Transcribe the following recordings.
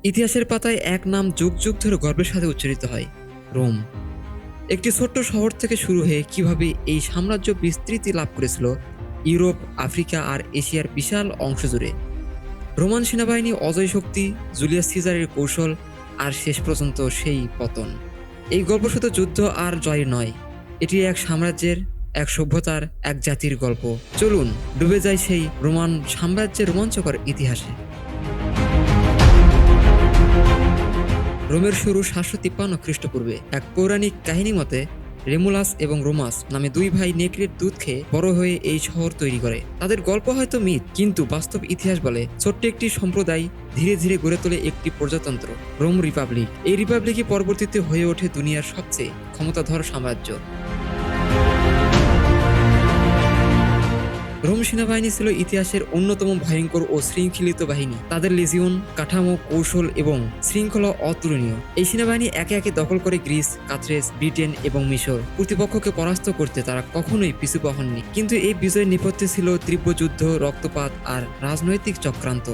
ইতিহাসের পাতায় এক নাম যুগ যুগ ধরে গর্বের সাথে উচ্চারিত হয়, রোম। একটি ছোট্ট শহর থেকে শুরু হয়ে কিভাবে এই সাম্রাজ্য বিস্তৃতি লাভ করেছিল ইউরোপ, আফ্রিকা আর এশিয়ার বিশাল অংশ জুড়ে। রোমান সেনাবাহিনী অজয় শক্তি, জুলিয়াস সিজারের কৌশল আর শেষ পর্যন্ত সেই পতন। এই গল্প শুধু যুদ্ধ আর জয়ের নয়, এটি এক সাম্রাজ্যের, এক সভ্যতার, এক জাতির গল্প। চলুন ডুবে যাই সেই রোমান সাম্রাজ্যের রোমাঞ্চকর ইতিহাসে। রোমের শুরু 753 খ্রিস্টপূর্বে। এক পৌরাণিক কাহিনী মতে রেমুলাস এবং রোমাস নামে দুই ভাই নেকড়ের দুধ খেয়ে বড় হয়ে এই শহর তৈরি করে। তাদের গল্প হয়তো মিথ, কিন্তু বাস্তব ইতিহাস বলে ছোট্ট একটি সম্প্রদায় ধীরে ধীরে গড়ে তোলে একটি প্রজাতন্ত্র, রোম রিপাবলিক। এই রিপাবলিকই পরবর্তীতে হয়ে ওঠে দুনিয়ার সবচেয়ে ক্ষমতাধর সাম্রাজ্য। রোম সেনাবাহিনী ছিল ইতিহাসের অন্যতম ভয়ঙ্কর ও শৃঙ্খলিত বাহিনী। তাদের লেজিয়ন, কাঠামো, কৌশল এবং শৃঙ্খলা অতুলনীয়। এই সেনাবাহিনী একে একে দখল করে গ্রিস, কাথ্রেস, ব্রিটেন এবং মিশর। প্রতিপক্ষকে পরাস্ত করতে তারা কখনোই পিছু হননি। কিন্তু এই বিজয়ের নেপথ্যে ছিল তীব্র যুদ্ধ, রক্তপাত আর রাজনৈতিক চক্রান্ত।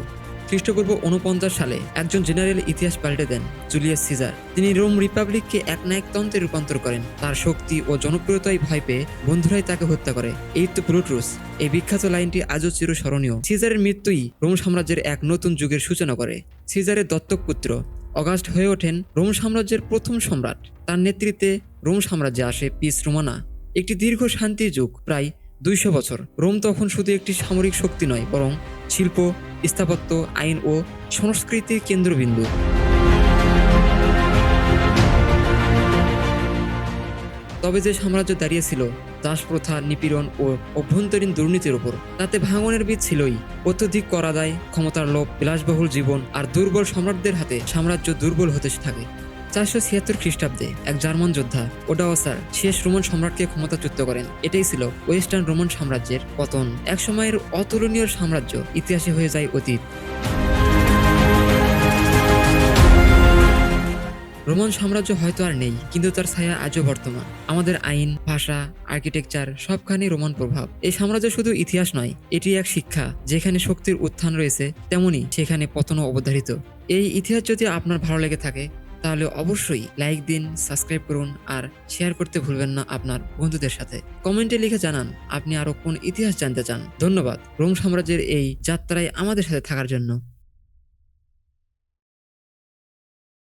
খ্রিস্টপূর্ব 49 সালে একজন জেনারেল ইতিহাস পাল্টে দেন, জুলিয়াস সিজার। তিনি রোম রিপাবলিককে একনায়কতন্ত্রে রূপান্তর করেন। তার শক্তি ও জনপ্রিয়তায় ভয় পেয়ে বন্ধুরাই তাকে হত্যা করে। এই তো ব্রুটুস। এই বিখ্যাত লাইনটি আজও চিরস্মরণীয়। সিজারের মৃত্যুই রোম সাম্রাজ্যের এক নতুন যুগের সূচনা করে। সিজারের দত্তক পুত্র অগাস্ট হয়ে ওঠেন রোম সাম্রাজ্যের প্রথম সম্রাট। তার নেতৃত্বে রোম সাম্রাজ্যে আসে পিস রোমানা, একটি দীর্ঘ শান্তির যুগ, প্রায় 200 বছর। রোম তখন শুধু একটি সামরিক শক্তি নয়, বরং শিল্প, স্থাপত্য, আইন ও সংস্কৃতির কেন্দ্রবিন্দু। তবে যে সাম্রাজ্য দাঁড়িয়েছিল দাসপ্রথা, নিপীড়ন ও অভ্যন্তরীণ দুর্নীতির উপর, তাতে ভাঙনের বীজ ছিলই। অত্যধিক কর আদায়, ক্ষমতার লোভ, বিলাসবহুল জীবন আর দুর্বল সম্রাটদের হাতে সাম্রাজ্য দুর্বল হতে থাকে। 476 খ্রিস্টাব্দে এক জার্মান যোদ্ধা ওডাওসার শেষ রোমান সম্রাটকে ক্ষমতাচ্যুত করেন। এটাই ছিল ওয়েস্টার্ন রোমান সাম্রাজ্যের পতন। এক সময়ের অতুলনীয় সাম্রাজ্য ইতিহাসে হয়ে যায় অতীত। রোমান সাম্রাজ্য হয়তো আর নেই, কিন্তু তার ছায়া আজও বর্তমান। আমাদের আইন, ভাষা, আর্কিটেকচার সবখানে রোমান প্রভাব। এই সাম্রাজ্য শুধু ইতিহাস নয়, এটি এক শিক্ষা। যেখানে শক্তির উত্থান রয়েছে, তেমনি সেখানে পতনও অবধারিত। এই ইতিহাস যদি আপনার ভালো লেগে থাকে, তাহলে অবশ্যই লাইক দিন, সাবস্ক্রাইব করুন আর শেয়ার করতে ভুলবেন না আপনার বন্ধুদের সাথে। কমেন্টে লিখে জানান আপনি আরো কোন ইতিহাস জানতে চান। ধন্যবাদ রোম সাম্রাজ্যের এই যাত্রায় আমাদের সাথে থাকার জন্য।